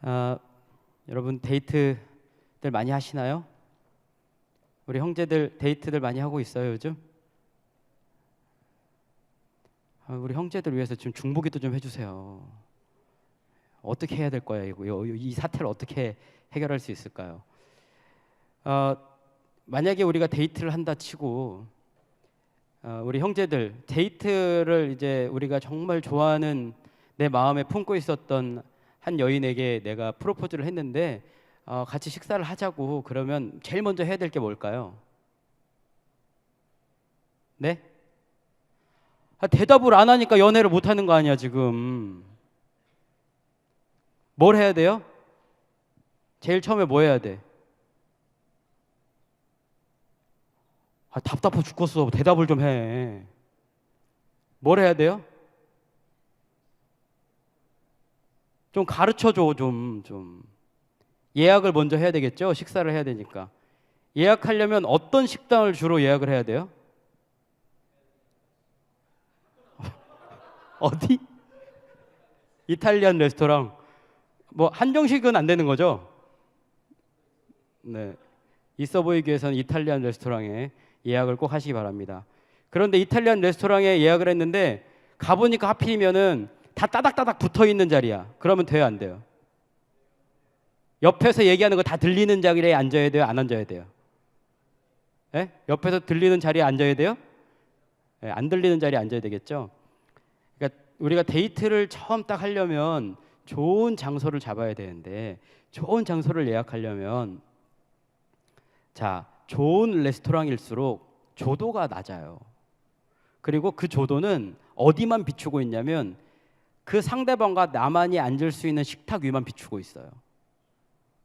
아, 여러분 데이트들 많이 하시나요? 우리 형제들 데이트들 많이 하고 있어요 요즘? 우리 형제들 위해서 좀 중보기도 좀 해주세요. 어떻게 해야 될 거야 이거? 이 사태를 어떻게 해결할 수 있을까요? 만약에 우리가 데이트를 한다 치고 우리 형제들 데이트를 이제 우리가 정말 좋아하는 내 마음에 품고 있었던 한 여인에게 내가 프로포즈를 했는데 같이 식사를 하자고 그러면 제일 먼저 해야 될 게 뭘까요? 네? 대답을 안 하니까 연애를 못 하는 거 아니야 지금. 뭘 해야 돼요? 제일 처음에 뭐 해야 돼? 답답해 죽겠어. 대답을 좀 해. 뭘 해야 돼요? 좀 가르쳐줘 좀. 예약을 먼저 해야 되겠죠? 식사를 해야 되니까. 예약하려면 어떤 식당을 주로 예약을 해야 돼요? 어디? 이탈리안 레스토랑. 뭐 한정식은 안 되는 거죠? 네. 있어 보이기 위해서는 이탈리안 레스토랑에 예약을 꼭 하시기 바랍니다. 그런데 이탈리안 레스토랑에 예약을 했는데 가보니까 하필이면은 다 따닥따닥 붙어 있는 자리야. 그러면 돼요, 안 돼요? 옆에서 얘기하는 거 다 들리는 자리에 앉아야 돼요, 안 앉아야 돼요? 예? 옆에서 들리는 자리에 앉아야 돼요? 예, 안 들리는 자리에 앉아야 되겠죠? 그러니까 우리가 데이트를 처음 딱 하려면 좋은 장소를 잡아야 되는데 좋은 장소를 예약하려면 자, 좋은 레스토랑일수록 조도가 낮아요. 그리고 그 조도는 어디만 비추고 있냐면 그 상대방과 나만이 앉을 수 있는 식탁 위만 비추고 있어요.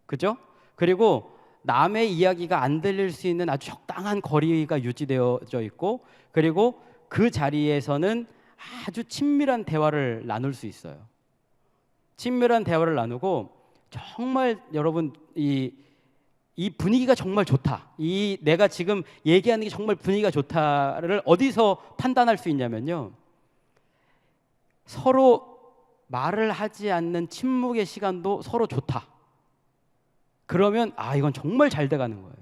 그죠? 그리고 남의 이야기가 안 들릴 수 있는 아주 적당한 거리가 유지되어져 있고 그리고 그 자리에서는 아주 친밀한 대화를 나눌 수 있어요. 친밀한 대화를 나누고 정말 여러분 이 분위기가 정말 좋다. 이 내가 지금 얘기하는 게 정말 분위기가 좋다를 어디서 판단할 수 있냐면요. 서로 말을 하지 않는 침묵의 시간도 서로 좋다. 그러면 이건 정말 잘 돼가는 거예요.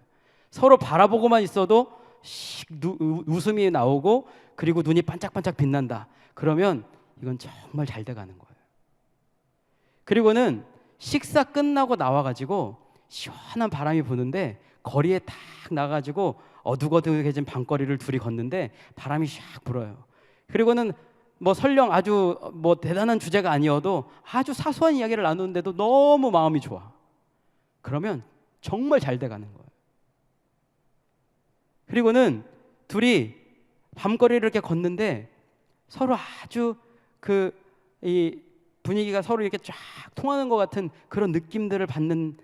서로 바라보고만 있어도 웃음이 나오고 그리고 눈이 반짝반짝 빛난다. 그러면 이건 정말 잘 돼가는 거예요. 그리고는 식사 끝나고 나와가지고 시원한 바람이 부는데 거리에 딱 나가지고 어둑어둑해진 밤거리를 둘이 걷는데 바람이 샥 불어요. 그리고는 뭐 설령 아주 뭐 대단한 주제가 아니어도 아주 사소한 이야기를 나누는데도 너무 마음이 좋아. 그러면 정말 잘 돼가는 거예요. 그리고는 둘이 밤거리를 이렇게 걷는데 서로 아주 이 분위기가 서로 이렇게 쫙 통하는 것 같은 그런 느낌들을 받는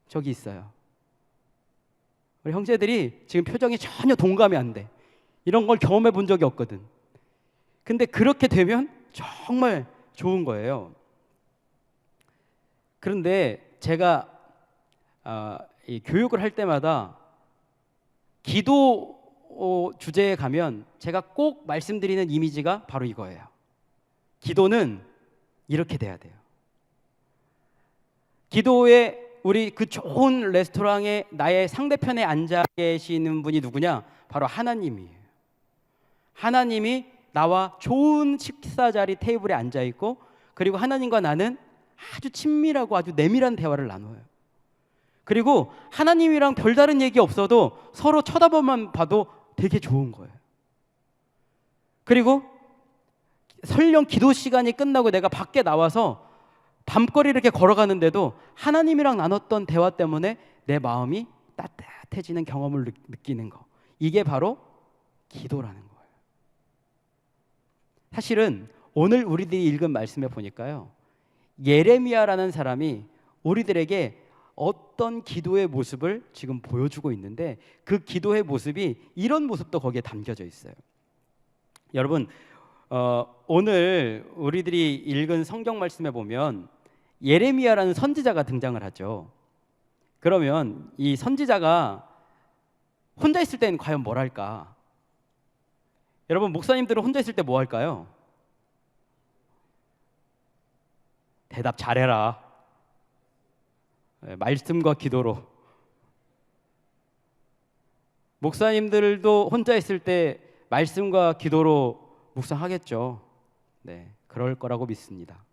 적이 있어요. 우리 형제들이 지금 표정이 전혀 동감이 안 돼. 이런 걸 경험해 본 적이 없거든. 근데 그렇게 되면 정말 좋은 거예요. 그런데 제가 이 교육을 할 때마다 기도 주제에 가면 제가 꼭 말씀드리는 이미지가 바로 이거예요. 기도는 이렇게 돼야 돼요. 기도에 우리 그 좋은 레스토랑에 나의 상대편에 앉아 계시는 분이 누구냐? 바로 하나님이에요. 하나님이 나와 좋은 식사 자리 테이블에 앉아 있고 그리고 하나님과 나는 아주 친밀하고 아주 내밀한 대화를 나눠요. 그리고 하나님이랑 별다른 얘기 없어도 서로 쳐다보만 봐도 되게 좋은 거예요. 그리고 설령 기도 시간이 끝나고 내가 밖에 나와서 밤거리 이렇게 걸어가는데도 하나님이랑 나눴던 대화 때문에 내 마음이 따뜻해지는 경험을 느끼는 거. 이게 바로 기도라는 거예요. 사실은 오늘 우리들이 읽은 말씀에 보니까요. 예레미야라는 사람이 우리들에게 어떤 기도의 모습을 지금 보여주고 있는데 그 기도의 모습이 이런 모습도 거기에 담겨져 있어요. 여러분 오늘 우리들이 읽은 성경 말씀에 보면 예레미야라는 선지자가 등장을 하죠. 그러면 이 선지자가 혼자 있을 때는 과연 뭘 할까? 여러분 목사님들은 혼자 있을 때 뭐 할까요? 대답 잘해라. 말씀과 기도로. 목사님들도 혼자 있을 때 말씀과 기도로 묵상하겠죠. 네, 그럴 거라고 믿습니다.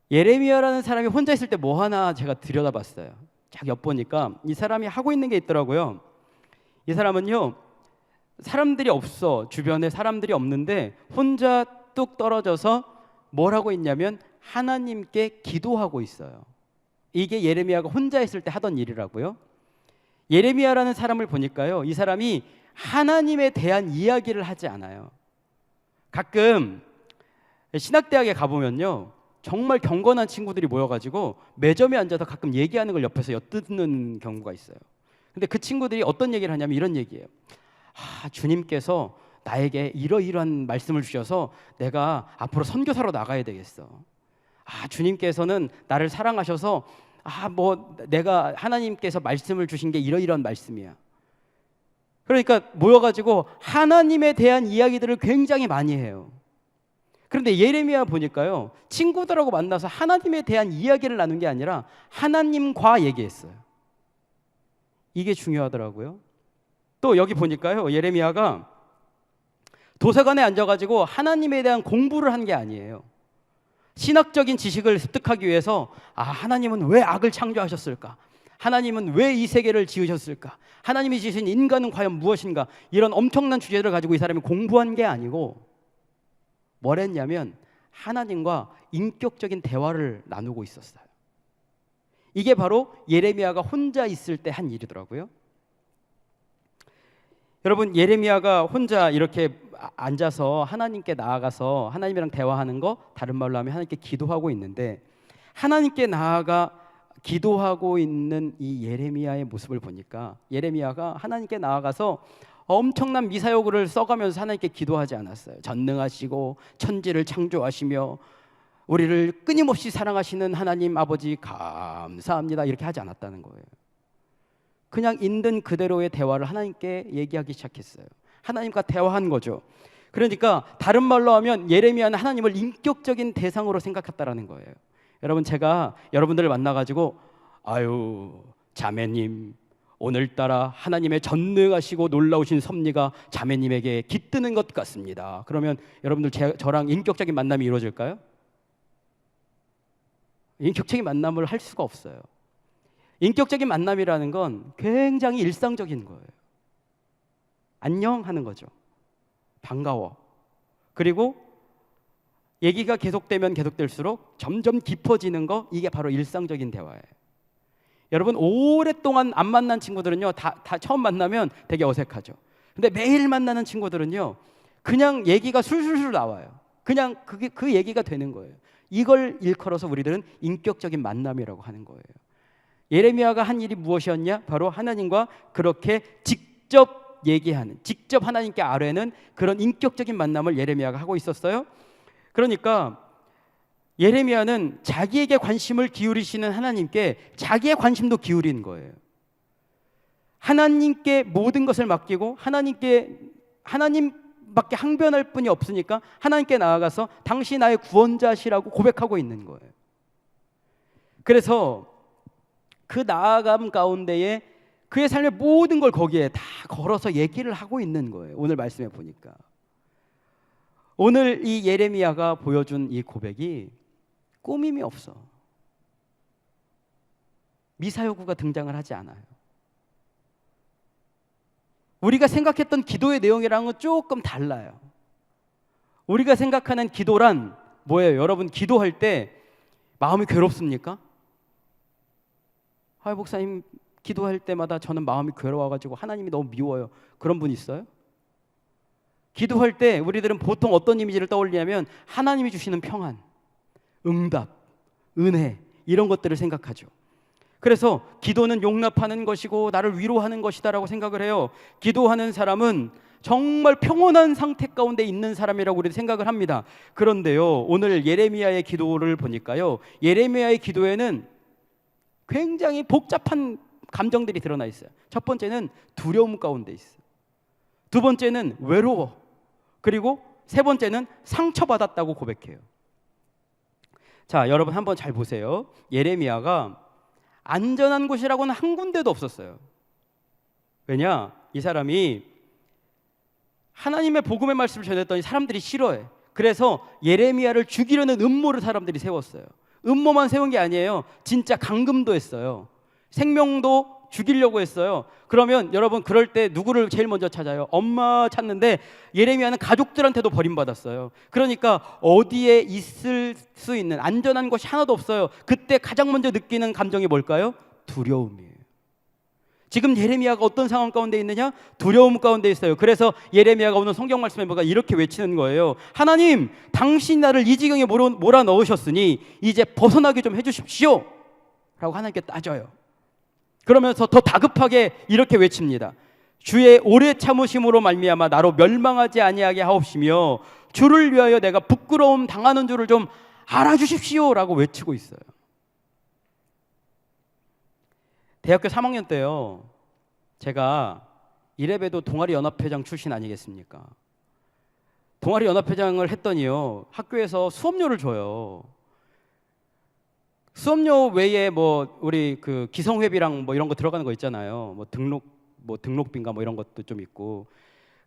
예레미야라는 사람이 혼자 있을 때 뭐 하나 제가 들여다봤어요. 쫙 엿보니까 이 사람이 하고 있는 게 있더라고요. 이 사람은요, 사람들이 없어, 주변에 사람들이 없는데 혼자 뚝 떨어져서 뭘 하고 있냐면 하나님께 기도하고 있어요. 이게 예레미야가 혼자 있을 때 하던 일이라고요. 예레미야라는 사람을 보니까요, 이 사람이 하나님에 대한 이야기를 하지 않아요. 가끔 신학대학에 가보면요, 정말 경건한 친구들이 모여가지고 매점에 앉아서 가끔 얘기하는 걸 옆에서 엿듣는 경우가 있어요. 근데 그 친구들이 어떤 얘기를 하냐면 이런 얘기예요. 주님께서 나에게 이러이러한 말씀을 주셔서 내가 앞으로 선교사로 나가야 되겠어. 주님께서는 나를 사랑하셔서 내가 하나님께서 말씀을 주신 게 이러이러한 말씀이야. 그러니까 모여가지고 하나님에 대한 이야기들을 굉장히 많이 해요. 그런데 예레미야 보니까요, 친구들하고 만나서 하나님에 대한 이야기를 나눈 게 아니라 하나님과 얘기했어요. 이게 중요하더라고요. 또 여기 보니까요, 예레미야가 도서관에 앉아가지고 하나님에 대한 공부를 한 게 아니에요. 신학적인 지식을 습득하기 위해서 하나님은 왜 악을 창조하셨을까? 하나님은 왜 이 세계를 지으셨을까? 하나님이 지으신 인간은 과연 무엇인가? 이런 엄청난 주제를 가지고 이 사람이 공부한 게 아니고 뭘 했냐면 하나님과 인격적인 대화를 나누고 있었어요. 이게 바로 예레미야가 혼자 있을 때 한 일이더라고요. 여러분, 예레미야가 혼자 이렇게 앉아서 하나님께 나아가서 하나님이랑 대화하는 거, 다른 말로 하면 하나님께 기도하고 있는데, 하나님께 나아가 기도하고 있는 이 예레미야의 모습을 보니까 예레미야가 하나님께 나아가서 엄청난 미사여구를 써가면서 하나님께 기도하지 않았어요. 전능하시고 천지를 창조하시며 우리를 끊임없이 사랑하시는 하나님 아버지 감사합니다, 이렇게 하지 않았다는 거예요. 그냥 있는 그대로의 대화를 하나님께 얘기하기 시작했어요. 하나님과 대화한 거죠. 그러니까 다른 말로 하면 예레미야는 하나님을 인격적인 대상으로 생각했다라는 거예요. 여러분, 제가 여러분들을 만나가지고 자매님, 오늘따라 하나님의 전능하시고 놀라우신 섭리가 자매님에게 깃드는 것 같습니다. 그러면 여러분들 저랑 인격적인 만남이 이루어질까요? 인격적인 만남을 할 수가 없어요. 인격적인 만남이라는 건 굉장히 일상적인 거예요. 안녕 하는 거죠. 반가워. 그리고 얘기가 계속되면 계속될수록 점점 깊어지는 거, 이게 바로 일상적인 대화예요. 여러분, 오랫동안 안 만난 친구들은요, 다 처음 만나면 되게 어색하죠. 근데 매일 만나는 친구들은요, 그냥 얘기가 술술술 나와요. 그냥 그 얘기가 되는 거예요. 이걸 일컬어서 우리들은 인격적인 만남이라고 하는 거예요. 예레미야가 한 일이 무엇이었냐? 바로 하나님과 그렇게 직접 얘기하는, 직접 하나님께 아뢰는 그런 인격적인 만남을 예레미야가 하고 있었어요. 그러니까 예레미야는 자기에게 관심을 기울이시는 하나님께 자기의 관심도 기울인 거예요. 하나님께 모든 것을 맡기고 하나님밖에 항변할 분이 없으니까 하나님께 나아가서 당신 나의 구원자시라고 고백하고 있는 거예요. 그래서 그 나아감 가운데에 그의 삶의 모든 걸 거기에 다 걸어서 얘기를 하고 있는 거예요. 오늘 말씀에 보니까 오늘 이 예레미야가 보여준 이 고백이 꾸밈이 없어. 미사여구가 등장을 하지 않아요. 우리가 생각했던 기도의 내용이랑은 조금 달라요. 우리가 생각하는 기도란 뭐예요? 여러분, 기도할 때 마음이 괴롭습니까? 목사님, 기도할 때마다 저는 마음이 괴로워가지고 하나님이 너무 미워요. 그런 분 있어요? 기도할 때 우리들은 보통 어떤 이미지를 떠올리냐면 하나님이 주시는 평안, 응답, 은혜, 이런 것들을 생각하죠. 그래서 기도는 용납하는 것이고 나를 위로하는 것이다라고 생각을 해요. 기도하는 사람은 정말 평온한 상태 가운데 있는 사람이라고 우리는 생각을 합니다. 그런데요, 오늘 예레미야의 기도를 보니까요, 예레미야의 기도에는 굉장히 복잡한 감정들이 드러나 있어요. 첫 번째는 두려움 가운데 있어요. 두 번째는 외로워. 그리고 세 번째는 상처받았다고 고백해요. 자, 여러분 한번 잘 보세요. 예레미야가 안전한 곳이라고는 한 군데도 없었어요. 왜냐? 이 사람이 하나님의 복음의 말씀을 전했더니 사람들이 싫어해. 그래서 예레미야를 죽이려는 음모를 사람들이 세웠어요. 음모만 세운 게 아니에요. 진짜 감금도 했어요. 생명도 죽이려고 했어요. 그러면 여러분 그럴 때 누구를 제일 먼저 찾아요? 엄마 찾는데 예레미야는 가족들한테도 버림받았어요. 그러니까 어디에 있을 수 있는 안전한 곳이 하나도 없어요. 그때 가장 먼저 느끼는 감정이 뭘까요? 두려움이에요. 지금 예레미야가 어떤 상황 가운데 있느냐? 두려움 가운데 있어요. 그래서 예레미야가 오늘 성경 말씀에 보니까 이렇게 외치는 거예요. 하나님, 당신 나를 이 지경에 몰아넣으셨으니 이제 벗어나게 좀 해주십시오 라고 하나님께 따져요. 그러면서 더 다급하게 이렇게 외칩니다. 주의 오래 참으심으로 말미암아 나로 멸망하지 아니하게 하옵시며 주를 위하여 내가 부끄러움 당하는 줄을 좀 알아주십시오 라고 외치고 있어요. 대학교 3학년 때요, 제가 이래봬도 동아리 연합회장 출신 아니겠습니까? 동아리 연합회장을 했더니요, 학교에서 수업료를 줘요. 수업료 외에 뭐 우리 그 기성회비랑 뭐 이런 거 들어가는 거 있잖아요. 뭐 등록비인가 뭐 이런 것도 좀 있고.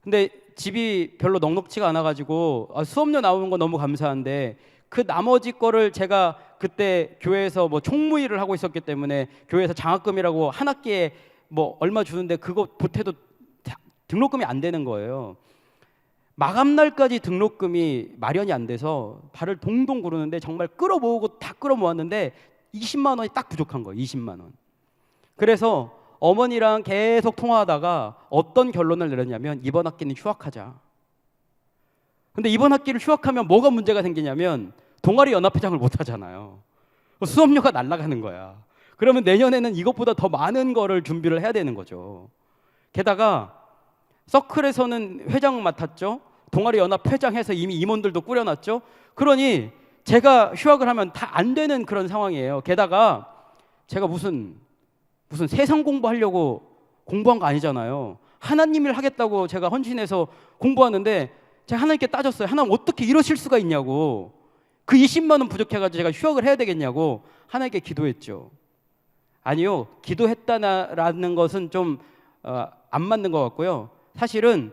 근데 집이 별로 넉넉치가 않아가지고 수업료 나오는 거 너무 감사한데 그 나머지 거를 제가 그때 교회에서 뭐 총무일을 하고 있었기 때문에 교회에서 장학금이라고 한 학기에 뭐 얼마 주는데 그거 보태도 등록금이 안 되는 거예요. 마감날까지 등록금이 마련이 안 돼서 발을 동동 구르는데 정말 끌어모으고 다 끌어모았는데 20만 원이 딱 부족한 거예요. 20만 원. 그래서 어머니랑 계속 통화하다가 어떤 결론을 내렸냐면 이번 학기는 휴학하자. 근데 이번 학기를 휴학하면 뭐가 문제가 생기냐면 동아리 연합회장을 못 하잖아요. 수업료가 날아가는 거야. 그러면 내년에는 이것보다 더 많은 거를 준비를 해야 되는 거죠. 게다가 서클에서는 회장 맡았죠. 동아리 연합 회장해서 이미 임원들도 꾸려놨죠. 그러니 제가 휴학을 하면 다 안 되는 그런 상황이에요. 게다가 제가 무슨 세상 공부하려고 공부한 거 아니잖아요. 하나님 일 하겠다고 제가 헌신해서 공부하는데 제가 하나님께 따졌어요. 하나님 어떻게 이러실 수가 있냐고. 그 20만 원 부족해가지고 제가 휴학을 해야 되겠냐고 하나님께 기도했죠. 아니요, 기도했다라는 것은 좀 안 맞는 것 같고요. 사실은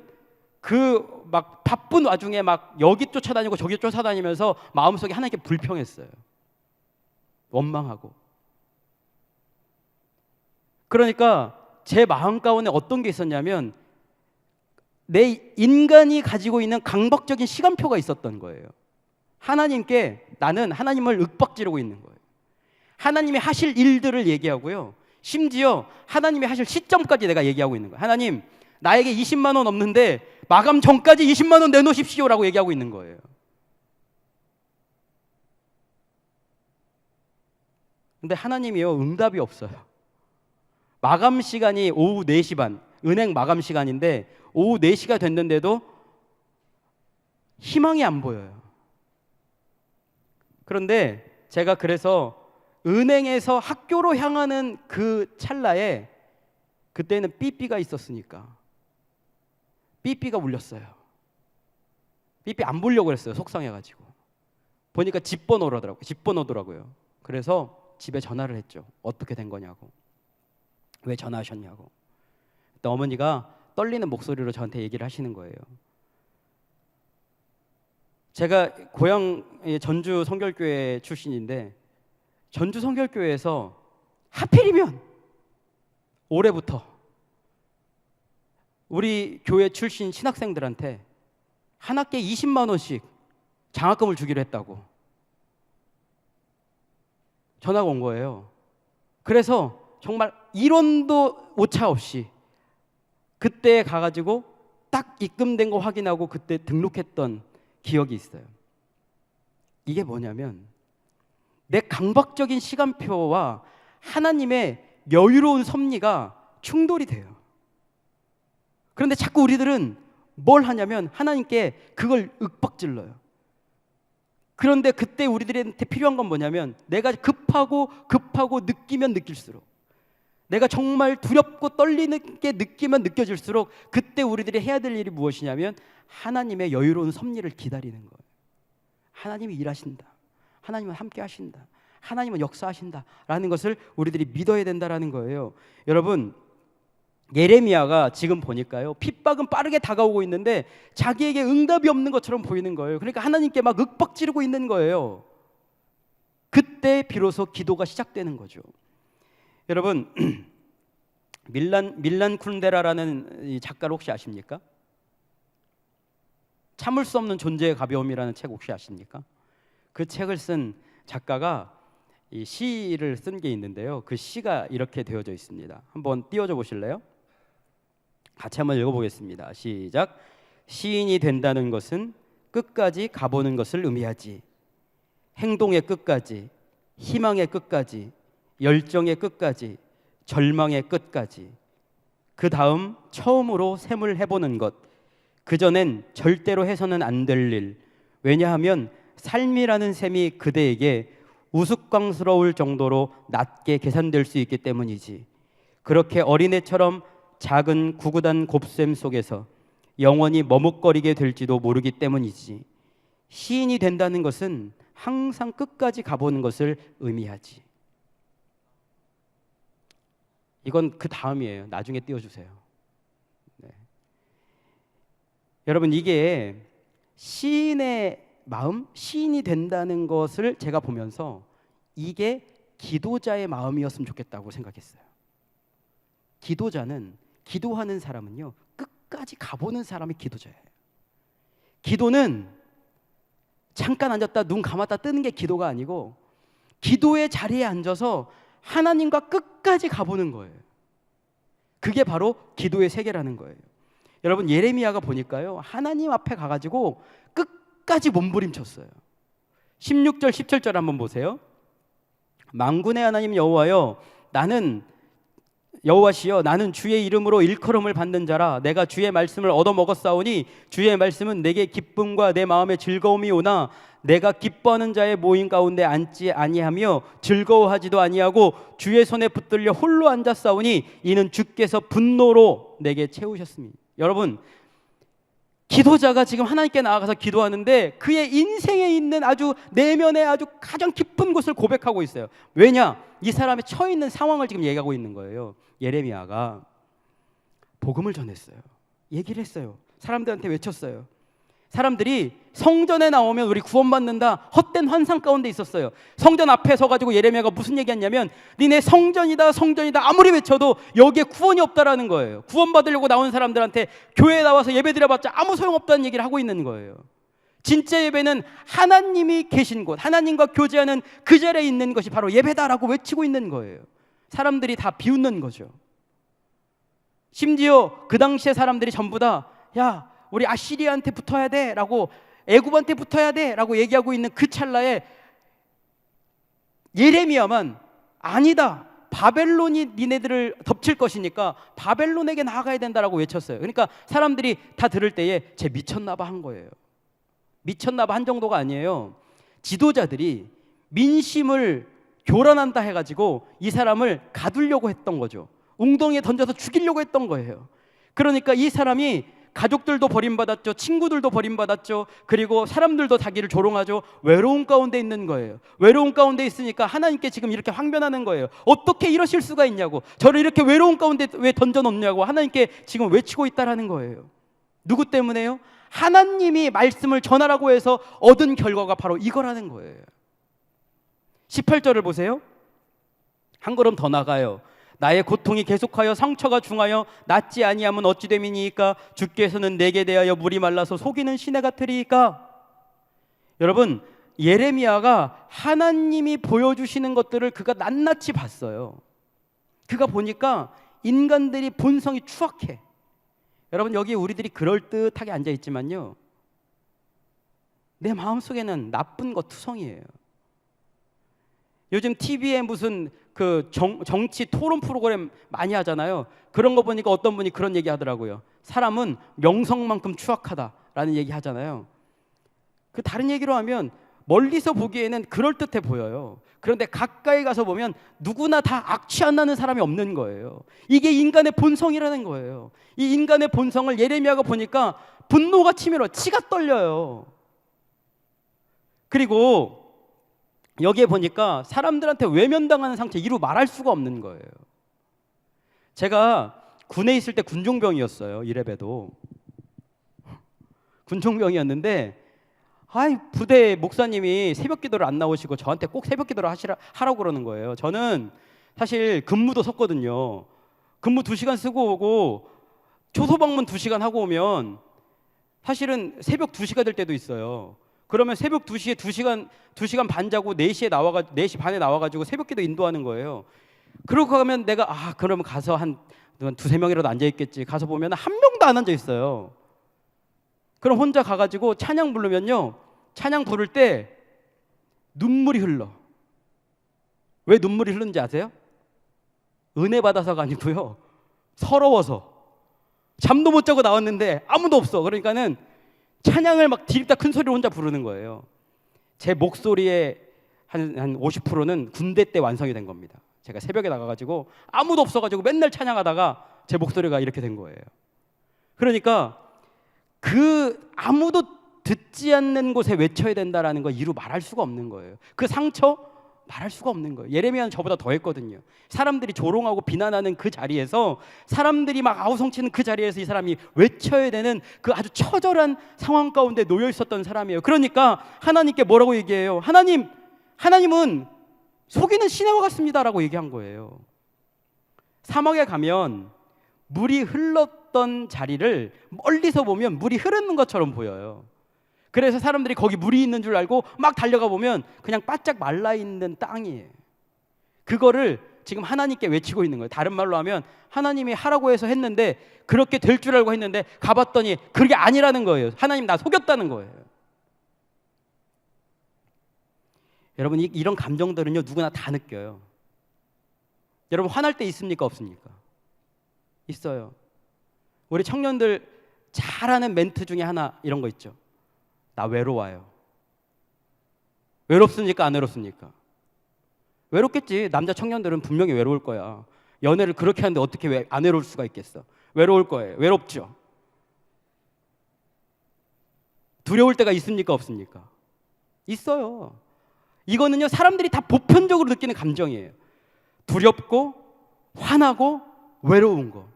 그 막 바쁜 와중에 막 여기 쫓아다니고 저기 쫓아다니면서 마음속에 하나님께 불평했어요. 원망하고. 그러니까 제 마음 가운데 어떤 게 있었냐면 내 인간이 가지고 있는 강박적인 시간표가 있었던 거예요. 하나님께 나는 하나님을 윽박지르고 있는 거예요. 하나님이 하실 일들을 얘기하고요. 심지어 하나님이 하실 시점까지 내가 얘기하고 있는 거예요. 하나님, 나에게 20만 원 없는데 마감 전까지 20만 원 내놓으십시오라고 얘기하고 있는 거예요. 근데 하나님이요, 응답이 없어요. 마감 시간이 오후 4시 반, 은행 마감 시간인데 오후 4시가 됐는데도 희망이 안 보여요. 그런데 제가 그래서 은행에서 학교로 향하는 그 찰나에 그때는 삐삐가 있었으니까 삐삐가 울렸어요. 삐삐 안 보려고 했어요. 속상해가지고. 보니까 집 번호더라고요. 그래서 집에 전화를 했죠. 어떻게 된 거냐고. 왜 전화하셨냐고. 그때 어머니가 떨리는 목소리로 저한테 얘기를 하시는 거예요. 제가 고향이 전주 성결교회 출신인데 전주 성결교회에서 하필이면 올해부터 우리 교회 출신 신학생들한테 한 학기에 20만 원씩 장학금을 주기로 했다고 전화가 온 거예요. 그래서 정말 1원도 오차 없이 그때 가가지고 딱 입금된 거 확인하고 그때 등록했던 기억이 있어요. 이게 뭐냐면 내 강박적인 시간표와 하나님의 여유로운 섭리가 충돌이 돼요. 그런데 자꾸 우리들은 뭘 하냐면 하나님께 그걸 윽박질러요. 그런데 그때 우리들한테 필요한 건 뭐냐면 내가 급하고 느끼면 느낄수록 내가 정말 두렵고 떨리는 게 느끼면 느껴질수록 그때 우리들이 해야 될 일이 무엇이냐면 하나님의 여유로운 섭리를 기다리는 거예요. 하나님이 일하신다. 하나님은 함께 하신다. 하나님은 역사하신다라는 것을 우리들이 믿어야 된다라는 거예요. 여러분, 예레미야가 지금 보니까요, 핍박은 빠르게 다가오고 있는데 자기에게 응답이 없는 것처럼 보이는 거예요. 그러니까 하나님께 막 윽박 지르고 있는 거예요. 그때 비로소 기도가 시작되는 거죠. 여러분, 밀란 쿤데라라는 이 작가를 혹시 아십니까? 참을 수 없는 존재의 가벼움이라는 책 혹시 아십니까? 그 책을 쓴 작가가 이 시를 쓴 게 있는데요. 그 시가 이렇게 되어져 있습니다. 한번 띄워줘 보실래요? 같이 한번 읽어보겠습니다. 시작. 시인이 된다는 것은 끝까지 가보는 것을 의미하지. 행동의 끝까지, 희망의 끝까지, 열정의 끝까지, 절망의 끝까지. 그 다음 처음으로 셈을 해보는 것. 그전엔 절대로 해서는 안 될 일. 왜냐하면 삶이라는 셈이 그대에게 우스꽝스러울 정도로 낮게 계산될 수 있기 때문이지. 그렇게 어린애처럼 작은 구구단 곱셈 속에서 영원히 머뭇거리게 될지도 모르기 때문이지. 시인이 된다는 것은 항상 끝까지 가보는 것을 의미하지. 이건 그 다음이에요. 나중에 띄워주세요. 네. 여러분, 이게 시인의 마음, 시인이 된다는 것을 제가 보면서 이게 기도자의 마음이었으면 좋겠다고 생각했어요. 기도자는, 기도하는 사람은요, 끝까지 가보는 사람이 기도자예요. 기도는 잠깐 앉았다 눈 감았다 뜨는 게 기도가 아니고 기도의 자리에 앉아서 하나님과 끝까지 가보는 거예요. 그게 바로 기도의 세계라는 거예요. 여러분, 예레미야가 보니까요, 하나님 앞에 가가지고 끝까지 몸부림쳤어요. 16절 17절 한번 보세요. 만군의 하나님 여호와여, 여호와시여, 나는 주의 이름으로 일컬음을 받는 자라. 내가 주의 말씀을 얻어먹었사오니 주의 말씀은 내게 기쁨과 내 마음의 즐거움이 오나 내가 기뻐하는 자의 모임 가운데 앉지 아니하며 즐거워하지도 아니하고 주의 손에 붙들려 홀로 앉았사오니 이는 주께서 분노로 내게 채우셨습니다. 여러분, 기도자가 지금 하나님께 나아가서 기도하는데 그의 인생에 있는 아주 내면의 아주 가장 깊은 곳을 고백하고 있어요. 왜냐? 이 사람이 처해 있는 상황을 지금 얘기하고 있는 거예요. 예레미야가 복음을 전했어요. 얘기를 했어요. 사람들한테 외쳤어요. 사람들이 성전에 나오면 우리 구원받는다, 헛된 환상 가운데 있었어요. 성전 앞에 서가지고 예레미야가 무슨 얘기했냐면 니네 성전이다 성전이다 아무리 외쳐도 여기에 구원이 없다라는 거예요. 구원받으려고 나온 사람들한테 교회에 나와서 예배 드려봤자 아무 소용없다는 얘기를 하고 있는 거예요. 진짜 예배는 하나님이 계신 곳, 하나님과 교제하는 그 자리에 있는 것이 바로 예배다라고 외치고 있는 거예요. 사람들이 다 비웃는 거죠. 심지어 그 당시에 사람들이 전부 다 야, 우리 아시리아한테 붙어야 돼 라고, 애굽한테 붙어야 돼 라고 얘기하고 있는 그 찰나에 예레미야만 아니다, 바벨론이 니네들을 덮칠 것이니까 바벨론에게 나아가야 된다라고 외쳤어요. 그러니까 사람들이 다 들을 때에 쟤 미쳤나봐 한 거예요. 미쳤나봐 한 정도가 아니에요. 지도자들이 민심을 교란한다 해가지고 이 사람을 가두려고 했던 거죠. 웅덩이에 던져서 죽이려고 했던 거예요. 그러니까 이 사람이 가족들도 버림받았죠. 친구들도 버림받았죠. 그리고 사람들도 자기를 조롱하죠. 외로움 가운데 있는 거예요. 외로움 가운데 있으니까 하나님께 지금 이렇게 황변하는 거예요. 어떻게 이러실 수가 있냐고, 저를 이렇게 외로움 가운데 왜 던져놓냐고 하나님께 지금 외치고 있다라는 거예요. 누구 때문에요? 하나님이 말씀을 전하라고 해서 얻은 결과가 바로 이거라는 거예요. 18절을 보세요. 한 걸음 더 나가요. 나의 고통이 계속하여 상처가 중하여 낫지 아니하면 어찌 됨이니까 주께서는 내게 대하여 물이 말라서 속이는 시내 같으리이까. 여러분, 예레미야가 하나님이 보여주시는 것들을 그가 낱낱이 봤어요. 그가 보니까 인간들이 본성이 추악해. 여러분, 여기 우리들이 그럴듯하게 앉아있지만요, 내 마음속에는 나쁜 것 투성이에요. 요즘 TV에 무슨 그 정치 토론 프로그램 많이 하잖아요. 그런 거 보니까 어떤 분이 그런 얘기 하더라고요. 사람은 명성만큼 추악하다라는 얘기 하잖아요. 그 다른 얘기로 하면 멀리서 보기에는 그럴듯해 보여요. 그런데 가까이 가서 보면 누구나 다 악취 안 나는 사람이 없는 거예요. 이게 인간의 본성이라는 거예요. 이 인간의 본성을 예레미야가 보니까 분노가 치밀어 치가 떨려요. 그리고 여기에 보니까 사람들한테 외면당하는 상처 이루 말할 수가 없는 거예요. 제가 군에 있을 때 군종병이었어요. 이래봬도 군종병이었는데 부대 목사님이 새벽 기도를 안 나오시고 저한테 꼭 새벽 기도를 하라고 그러는 거예요. 저는 사실 근무도 섰거든요. 근무 2시간 쓰고 오고 초소방문 2시간 하고 오면 사실은 새벽 2시가 될 때도 있어요. 그러면 새벽 2시에 2시간 반 자고 4시 반에 나와가지고 새벽 기도 인도하는 거예요. 그러고 가면 내가 그러면 가서 한 2-3명이라도 앉아있겠지. 가서 보면 한 명도 안 앉아있어요. 그럼 혼자 가가지고 찬양 부르면요, 찬양 부를 때 눈물이 흘러. 왜 눈물이 흐르는지 아세요? 은혜 받아서가 아니고요, 서러워서. 잠도 못 자고 나왔는데 아무도 없어. 그러니까는 찬양을 막 디립다 큰 소리로 혼자 부르는 거예요. 제 목소리의 한 50%는 군대 때 완성이 된 겁니다. 제가 새벽에 나가가지고 아무도 없어가지고 맨날 찬양하다가 제 목소리가 이렇게 된 거예요. 그러니까 그 아무도 듣지 않는 곳에 외쳐야 된다라는 거 이루 말할 수가 없는 거예요. 그 상처 말할 수가 없는 거예요. 예레미야는 저보다 더 했거든요. 사람들이 조롱하고 비난하는 그 자리에서, 사람들이 막 아우성치는 그 자리에서 이 사람이 외쳐야 되는 그 아주 처절한 상황 가운데 놓여 있었던 사람이에요. 그러니까 하나님께 뭐라고 얘기해요? 하나님은 속이는 시내와 같습니다라고 얘기한 거예요. 사막에 가면 물이 흘렀던 자리를 멀리서 보면 물이 흐르는 것처럼 보여요. 그래서 사람들이 거기 물이 있는 줄 알고 막 달려가 보면 그냥 바짝 말라있는 땅이에요. 그거를 지금 하나님께 외치고 있는 거예요. 다른 말로 하면 하나님이 하라고 해서 했는데, 그렇게 될 줄 알고 했는데 가봤더니 그게 아니라는 거예요. 하나님 나 속였다는 거예요. 여러분, 이런 감정들은요, 누구나 다 느껴요. 여러분, 화날 때 있습니까, 없습니까? 있어요. 우리 청년들 잘하는 멘트 중에 하나 이런 거 있죠. 나 외로워요. 외롭습니까, 안 외롭습니까? 외롭겠지. 남자 청년들은 분명히 외로울 거야. 연애를 그렇게 하는데 어떻게 안 외로울 수가 있겠어? 외로울 거예요. 외롭죠. 두려울 때가 있습니까, 없습니까? 있어요. 이거는요, 사람들이 다 보편적으로 느끼는 감정이에요. 두렵고 화나고 외로운 거.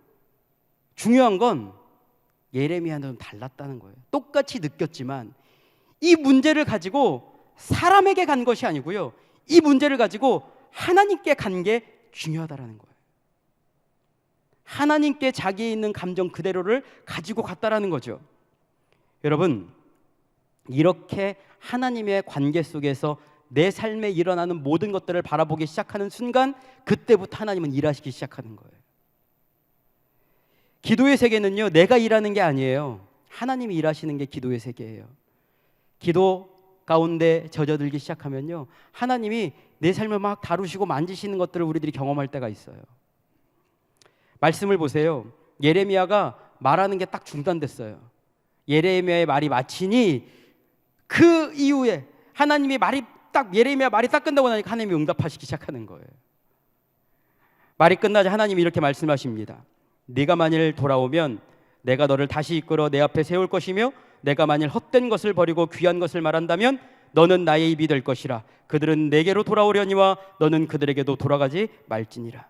중요한 건 예레미야는 달랐다는 거예요. 똑같이 느꼈지만 이 문제를 가지고 사람에게 간 것이 아니고요, 이 문제를 가지고 하나님께 간 게 중요하다라는 거예요. 하나님께 자기에 있는 감정 그대로를 가지고 갔다라는 거죠. 여러분, 이렇게 하나님의 관계 속에서 내 삶에 일어나는 모든 것들을 바라보기 시작하는 순간, 그때부터 하나님은 일하시기 시작하는 거예요. 기도의 세계는요, 내가 일하는 게 아니에요. 하나님이 일하시는 게 기도의 세계예요. 기도 가운데 젖어들기 시작하면요, 하나님이 내 삶을 막 다루시고 만지시는 것들을 우리들이 경험할 때가 있어요. 말씀을 보세요. 예레미야가 말하는 게 딱 중단됐어요. 예레미야의 말이 마치니 그 이후에 하나님이 예레미야 말이 딱 끝나고 나니까 하나님이 응답하시기 시작하는 거예요. 말이 끝나자 하나님이 이렇게 말씀하십니다. 네가 만일 돌아오면 내가 너를 다시 이끌어 내 앞에 세울 것이며, 내가 만일 헛된 것을 버리고 귀한 것을 말한다면 너는 나의 입이 될 것이라. 그들은 내게로 돌아오려니와 너는 그들에게도 돌아가지 말지니라.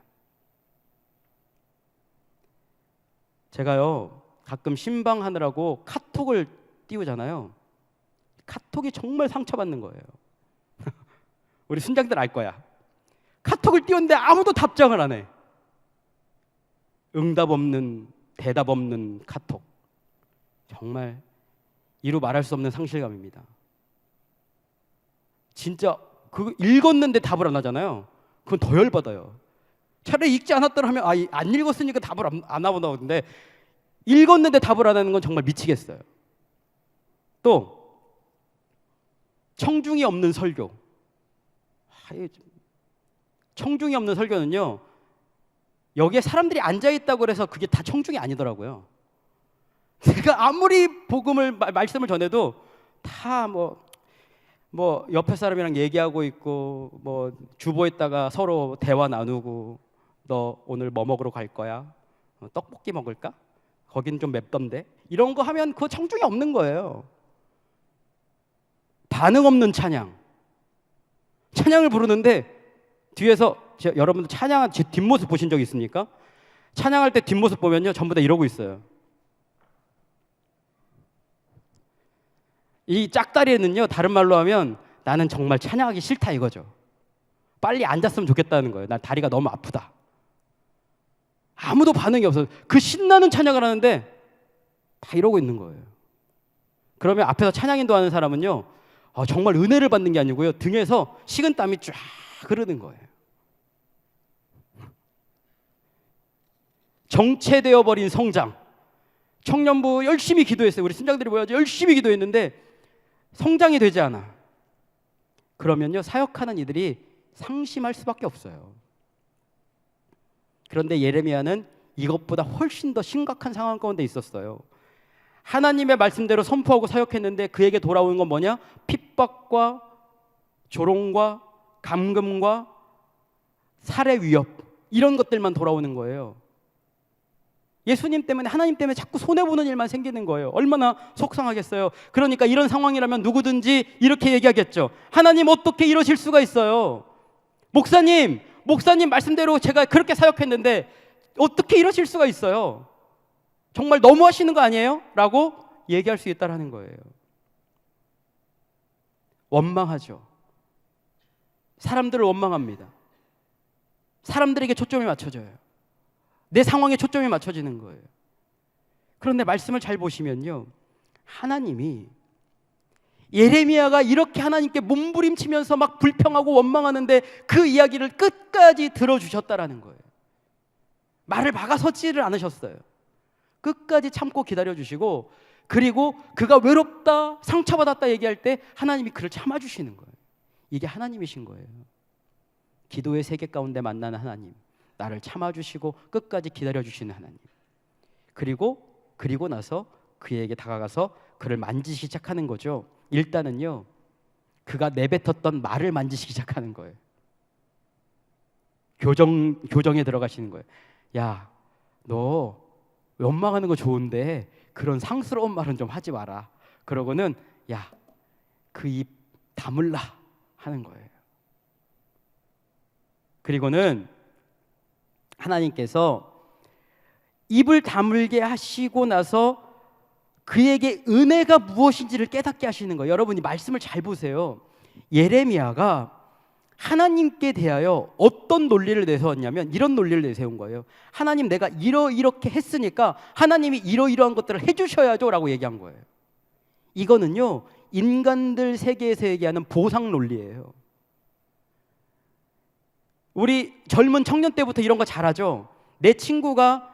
제가요, 가끔 신방하느라고 카톡을 띄우잖아요. 카톡이 정말 상처받는 거예요. 우리 순장들 알 거야. 카톡을 띄웠는데 아무도 답장을 안 해. 응답 없는, 대답 없는 카톡. 정말 이루 말할 수 없는 상실감입니다. 진짜 그거 읽었는데 답을 안 하잖아요. 그건 더 열받아요. 차라리 읽지 않았더라 하면 안 읽었으니까 답을 안 하고 나오는데, 읽었는데 답을 안 하는 건 정말 미치겠어요. 또 청중이 없는 설교. 청중이 없는 설교는요, 여기에 사람들이 앉아있다고 해서 그게 다 청중이 아니더라고요. 제가 아무리 말씀을 전해도 다 옆에 사람이랑 얘기하고 있고, 주보에다가 서로 대화 나누고, 너 오늘 뭐 먹으러 갈 거야? 떡볶이 먹을까? 거긴 좀 맵던데? 이런 거 하면 그거 청중이 없는 거예요. 반응 없는 찬양. 찬양을 부르는데 뒤에서 여러분들 찬양한 제 뒷모습 보신 적 있습니까? 찬양할 때 뒷모습 보면요 전부 다 이러고 있어요. 이 짝다리는요 다른 말로 하면 나는 정말 찬양하기 싫다 이거죠. 빨리 앉았으면 좋겠다는 거예요. 난 다리가 너무 아프다. 아무도 반응이 없어요. 그 신나는 찬양을 하는데 다 이러고 있는 거예요. 그러면 앞에서 찬양 인도하는 사람은요 정말 은혜를 받는 게 아니고요 등에서 식은땀이 쫙 흐르는 거예요. 정체되어 버린 성장. 청년부 열심히 기도했어요. 우리 신장들이 모여서 열심히 기도했는데 성장이 되지 않아. 그러면요 사역하는 이들이 상심할 수밖에 없어요. 그런데 예레미야는 이것보다 훨씬 더 심각한 상황 가운데 있었어요. 하나님의 말씀대로 선포하고 사역했는데 그에게 돌아오는 건 뭐냐? 핍박과 조롱과 감금과 살해 위협 이런 것들만 돌아오는 거예요. 예수님 때문에 하나님 때문에 자꾸 손해보는 일만 생기는 거예요. 얼마나 속상하겠어요. 그러니까 이런 상황이라면 누구든지 이렇게 얘기하겠죠. 하나님 어떻게 이러실 수가 있어요? 목사님 말씀대로 제가 그렇게 사역했는데 어떻게 이러실 수가 있어요? 정말 너무하시는 거 아니에요? 라고 얘기할 수 있다는 거예요. 원망하죠. 사람들을 원망합니다. 사람들에게 초점이 맞춰져요. 내 상황에 초점이 맞춰지는 거예요. 그런데 말씀을 잘 보시면요 하나님이 예레미야가 이렇게 하나님께 몸부림치면서 막 불평하고 원망하는데 그 이야기를 끝까지 들어주셨다라는 거예요. 말을 막아서지를 않으셨어요. 끝까지 참고 기다려주시고 그리고 그가 외롭다 상처받았다 얘기할 때 하나님이 그를 참아주시는 거예요. 이게 하나님이신 거예요. 기도의 세계 가운데 만나는 하나님, 나를 참아주시고 끝까지 기다려주시는 하나님. 그리고 나서 그에게 다가가서 그를 만지시기 시작하는 거죠. 일단은요 그가 내뱉었던 말을 만지시기 시작하는 거예요. 교정에 들어가시는 거예요. 야, 너 원망하는 거 좋은데 그런 상스러운 말은 좀 하지 마라. 그러고는 야, 그 입 다물라 하는 거예요. 그리고는 하나님께서 입을 다물게 하시고 나서 그에게 은혜가 무엇인지를 깨닫게 하시는 거예요. 여러분이 말씀을 잘 보세요. 예레미야가 하나님께 대하여 어떤 논리를 내세웠냐면 이런 논리를 내세운 거예요. 하나님 내가 이렇게 했으니까 하나님이 이러이러한 것들을 해주셔야죠 라고 얘기한 거예요. 이거는요 인간들 세계에서 얘기하는 보상 논리예요. 우리 젊은 청년 때부터 이런 거 잘하죠. 내 친구가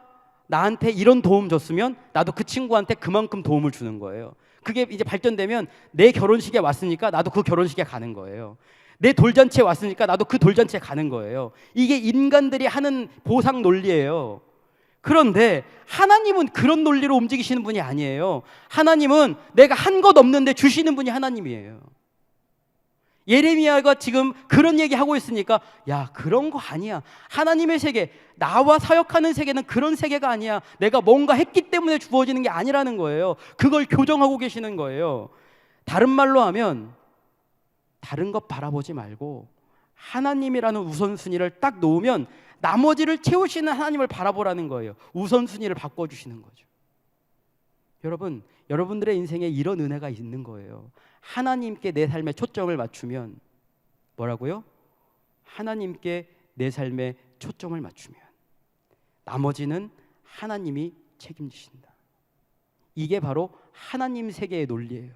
나한테 이런 도움 줬으면 나도 그 친구한테 그만큼 도움을 주는 거예요. 그게 이제 발전되면 내 결혼식에 왔으니까 나도 그 결혼식에 가는 거예요. 내 돌잔치에 왔으니까 나도 그 돌잔치에 가는 거예요. 이게 인간들이 하는 보상 논리예요. 그런데 하나님은 그런 논리로 움직이시는 분이 아니에요. 하나님은 내가 한 것 없는데 주시는 분이 하나님이에요. 예레미야가 지금 그런 얘기하고 있으니까 야 그런 거 아니야. 하나님의 세계, 나와 사역하는 세계는 그런 세계가 아니야. 내가 뭔가 했기 때문에 주어지는 게 아니라는 거예요. 그걸 교정하고 계시는 거예요. 다른 말로 하면 다른 것 바라보지 말고 하나님이라는 우선순위를 딱 놓으면 나머지를 채우시는 하나님을 바라보라는 거예요. 우선순위를 바꿔주시는 거죠. 여러분, 여러분들의 인생에 이런 은혜가 있는 거예요. 하나님께 내 삶에 초점을 맞추면 뭐라고요? 하나님께 내 삶에 초점을 맞추면 나머지는 하나님이 책임지신다. 이게 바로 하나님 세계의 논리예요.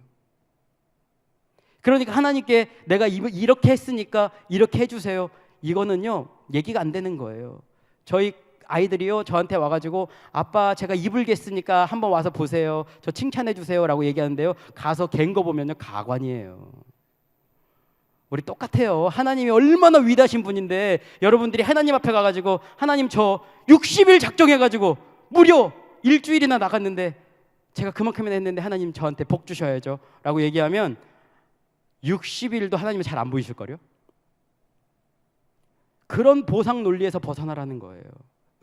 그러니까 하나님께 내가 이렇게 했으니까 이렇게 해주세요. 이거는요 얘기가 안 되는 거예요. 저희 아이들이요 저한테 와가지고 아빠 제가 이불 갰으니까 한번 와서 보세요. 저 칭찬해 주세요 라고 얘기하는데요. 가서 갠 거 보면요 가관이에요. 우리 똑같아요. 하나님이 얼마나 위대하신 분인데 여러분들이 하나님 앞에 가가지고 하나님 저 60일 작정해가지고 무려 일주일이나 나갔는데 제가 그만큼이나 했는데 하나님 저한테 복 주셔야죠 라고 얘기하면 60일도 하나님은 잘 안 보이실걸요? 그런 보상 논리에서 벗어나라는 거예요.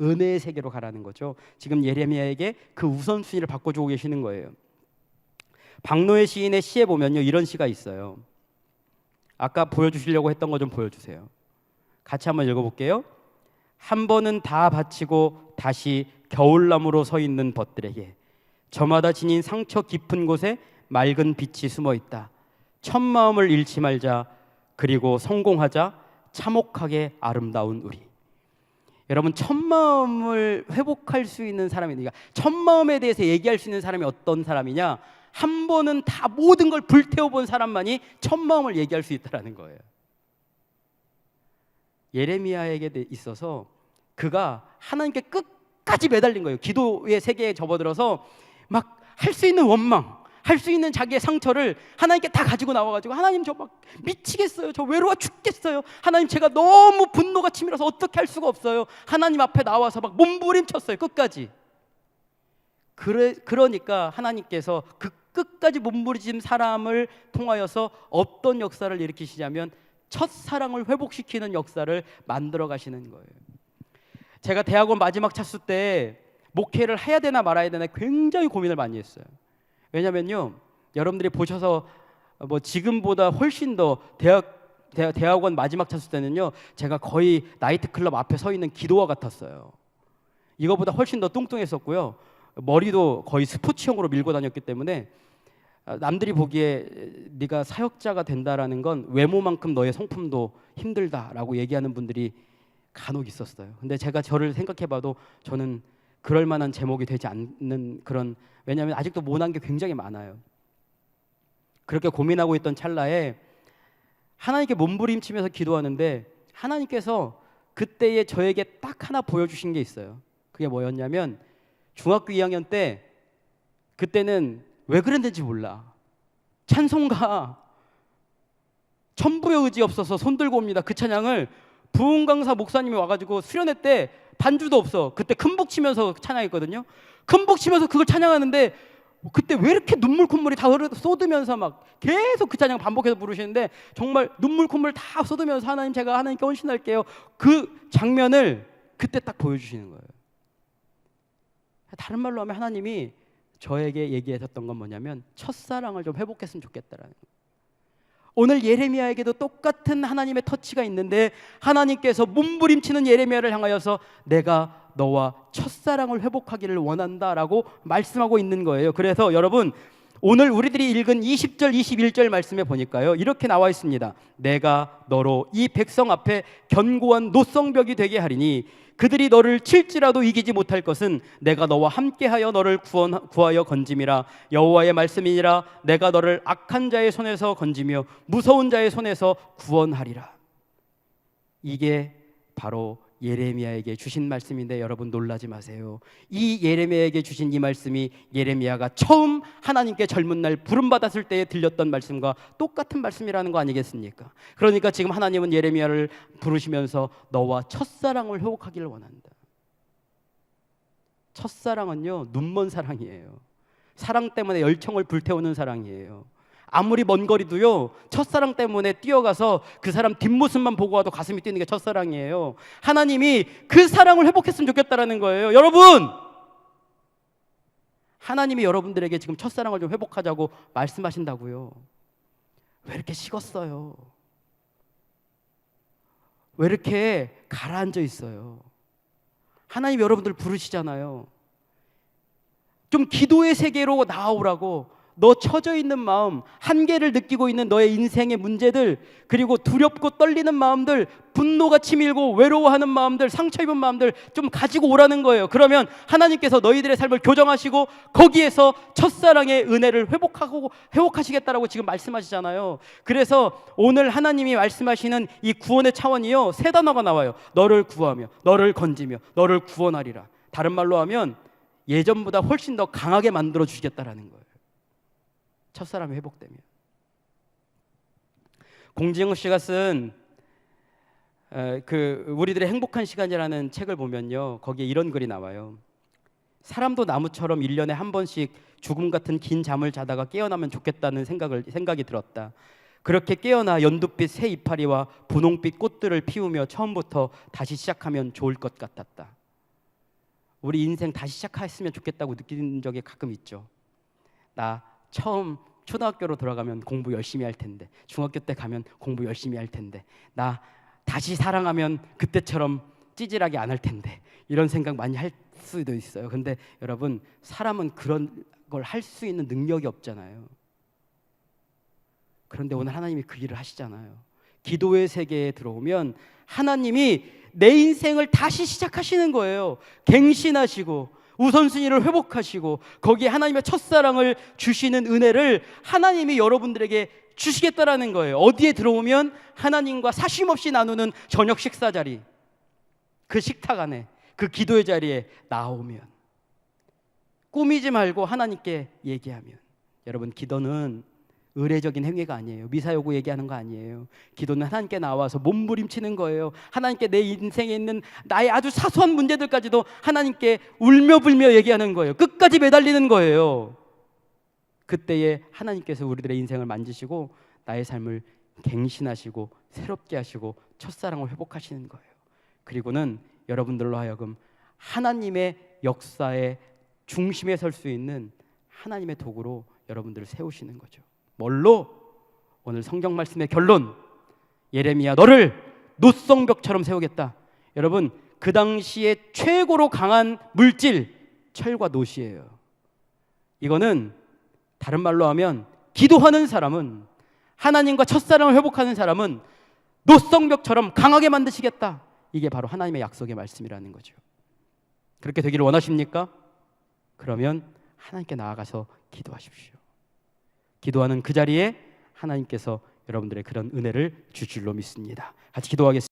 은혜의 세계로 가라는 거죠. 지금 예레미야에게 그 우선순위를 바꿔주고 계시는 거예요. 박노해 시인의 시에 보면요 이런 시가 있어요. 아까 보여주시려고 했던 거 좀 보여주세요. 같이 한번 읽어볼게요. 한 번은 다 바치고 다시 겨울나무로 서 있는 벗들에게 저마다 지닌 상처 깊은 곳에 맑은 빛이 숨어 있다. 첫 마음을 잃지 말자. 그리고 성공하자. 참혹하게 아름다운 우리. 여러분, 첫 마음을 회복할 수 있는 사람이니까, 첫 마음에 대해서 얘기할 수 있는 사람이 어떤 사람이냐? 한 번은 다 모든 걸 불태워본 사람만이 첫 마음을 얘기할 수 있다는 거예요. 예레미야에게 있어서 그가 하나님께 끝까지 매달린 거예요. 기도의 세계에 접어들어서 막 할 수 있는 원망, 할 수 있는 자기의 상처를 하나님께 다 가지고 나와가지고, 하나님 저 막 미치겠어요. 저 외로워 죽겠어요. 하나님 제가 너무 분노가 치밀어서 어떻게 할 수가 없어요. 하나님 앞에 나와서 막 몸부림쳤어요. 끝까지. 그러니까 하나님께서 그 끝까지 몸부림친 사람을 통하여서 어떤 역사를 일으키시냐면 첫사랑을 회복시키는 역사를 만들어 가시는 거예요. 제가 대학원 마지막 차수 때 목회를 해야 되나 말아야 되나 굉장히 고민을 많이 했어요. 왜냐면요, 여러분들이 보셔서 뭐 지금보다 훨씬 더 대학원 마지막 차수 때는요, 제가 거의 나이트클럽 앞에 서 있는 기도와 같았어요. 이거보다 훨씬 더 뚱뚱했었고요. 머리도 거의 스포츠형으로 밀고 다녔기 때문에 남들이 보기에 네가 사역자가 된다라는 건 외모만큼 너의 성품도 힘들다라고 얘기하는 분들이 간혹 있었어요. 근데 제가 저를 생각해봐도 저는 그럴 만한 제목이 되지 않는 그런, 왜냐하면 아직도 모난 게 굉장히 많아요. 그렇게 고민하고 있던 찰나에 하나님께 몸부림치면서 기도하는데 하나님께서 그때에 저에게 딱 하나 보여주신 게 있어요. 그게 뭐였냐면, 중학교 2학년 때, 그때는 왜 그랬는지 몰라, 찬송가 천부의 의지 없어서 손 들고 옵니다. 그 찬양을 부흥 강사 목사님이 와가지고 수련회 때 반주도 없어. 그때 큰복 치면서 찬양했거든요. 큰복 치면서 그걸 찬양하는데 그때 왜 이렇게 눈물 콧물이 다 쏟으면서 막 계속 그 찬양 반복해서 부르시는데, 정말 눈물 콧물 다 쏟으면서 하나님 제가 하나님께 헌신할게요. 그 장면을 그때 딱 보여주시는 거예요. 다른 말로 하면 하나님이 저에게 얘기하셨던 건 뭐냐면 첫사랑을 좀 회복했으면 좋겠다라는 거예요. 오늘 예레미야에게도 똑같은 하나님의 터치가 있는데, 하나님께서 몸부림치는 예레미야를 향하여서 내가 너와 첫사랑을 회복하기를 원한다라고 말씀하고 있는 거예요. 그래서 여러분, 오늘 우리들이 읽은 20절 21절 말씀에 보니까요, 이렇게 나와 있습니다. 내가 너로 이 백성 앞에 견고한 노성벽이 되게 하리니 그들이 너를 칠지라도 이기지 못할 것은 내가 너와 함께하여 너를 구하여 건짐이라. 여호와의 말씀이니라. 내가 너를 악한 자의 손에서 건지며 무서운 자의 손에서 구원하리라. 이게 바로 예레미야에게 주신 말씀인데, 여러분 놀라지 마세요. 이 예레미야에게 주신 이 말씀이 예레미야가 처음 하나님께 젊은 날 부름받았을 때에 들렸던 말씀과 똑같은 말씀이라는 거 아니겠습니까? 그러니까 지금 하나님은 예레미야를 부르시면서 너와 첫사랑을 회복하기를 원한다. 첫사랑은요, 눈먼 사랑이에요. 사랑 때문에 열정을 불태우는 사랑이에요. 아무리 먼 거리도요, 첫사랑 때문에 뛰어가서 그 사람 뒷모습만 보고 와도 가슴이 뛰는 게 첫사랑이에요. 하나님이 그 사랑을 회복했으면 좋겠다라는 거예요. 여러분, 하나님이 여러분들에게 지금 첫사랑을 좀 회복하자고 말씀하신다고요. 왜 이렇게 식었어요? 왜 이렇게 가라앉아 있어요? 하나님 여러분들 부르시잖아요. 좀 기도의 세계로 나아오라고. 너 처져 있는 마음, 한계를 느끼고 있는 너의 인생의 문제들, 그리고 두렵고 떨리는 마음들, 분노가 치밀고 외로워하는 마음들, 상처 입은 마음들 좀 가지고 오라는 거예요. 그러면 하나님께서 너희들의 삶을 교정하시고 거기에서 첫사랑의 은혜를 회복하시겠다라고 지금 말씀하시잖아요. 그래서 오늘 하나님이 말씀하시는 이 구원의 차원이요, 세 단어가 나와요. 너를 구하며, 너를 건지며, 너를 구원하리라. 다른 말로 하면 예전보다 훨씬 더 강하게 만들어 주시겠다라는 거예요. 첫사람이 회복되면. 공진영 씨가 쓴 우리들의 행복한 시간이라는 책을 보면요, 거기에 이런 글이 나와요. 사람도 나무처럼 1년에 한 번씩 죽음 같은 긴 잠을 자다가 깨어나면 좋겠다는 생각이 들었다. 그렇게 깨어나 연두빛 새 이파리와 분홍빛 꽃들을 피우며 처음부터 다시 시작하면 좋을 것 같았다. 우리 인생 다시 시작했으면 좋겠다고 느끼는 적이 가끔 있죠. 나 처음 초등학교로 돌아가면 공부 열심히 할 텐데, 중학교 때 가면 공부 열심히 할 텐데, 나 다시 사랑하면 그때처럼 찌질하게 안 할 텐데, 이런 생각 많이 할 수도 있어요. 근데 여러분, 사람은 그런 걸 할 수 있는 능력이 없잖아요. 그런데 오늘 하나님이 그 일을 하시잖아요. 기도의 세계에 들어오면 하나님이 내 인생을 다시 시작하시는 거예요. 갱신하시고 우선순위를 회복하시고 거기에 하나님의 첫사랑을 주시는 은혜를 하나님이 여러분들에게 주시겠다라는 거예요. 어디에 들어오면 하나님과 사쉼없이 나누는 저녁 식사 자리, 그 식탁 안에, 그 기도의 자리에 나오면, 꾸미지 말고 하나님께 얘기하면. 여러분, 기도는 의례적인 행위가 아니에요. 미사여구 얘기하는 거 아니에요. 기도는 하나님께 나와서 몸부림치는 거예요. 하나님께 내 인생에 있는 나의 아주 사소한 문제들까지도 하나님께 울며불며 얘기하는 거예요. 끝까지 매달리는 거예요. 그때에 하나님께서 우리들의 인생을 만지시고 나의 삶을 갱신하시고 새롭게 하시고 첫사랑을 회복하시는 거예요. 그리고는 여러분들로 하여금 하나님의 역사의 중심에 설 수 있는 하나님의 도구로 여러분들을 세우시는 거죠. 뭘로? 오늘 성경 말씀의 결론, 예레미야 너를 노성벽처럼 세우겠다. 여러분, 그 당시에 최고로 강한 물질, 철과 놋이에요. 이거는 다른 말로 하면 기도하는 사람은, 하나님과 첫사랑을 회복하는 사람은 노성벽처럼 강하게 만드시겠다. 이게 바로 하나님의 약속의 말씀이라는 거죠. 그렇게 되기를 원하십니까? 그러면 하나님께 나아가서 기도하십시오. 기도하는 그 자리에 하나님께서 여러분들의 그런 은혜를 주실 줄로 믿습니다. 같이 기도하겠습니다.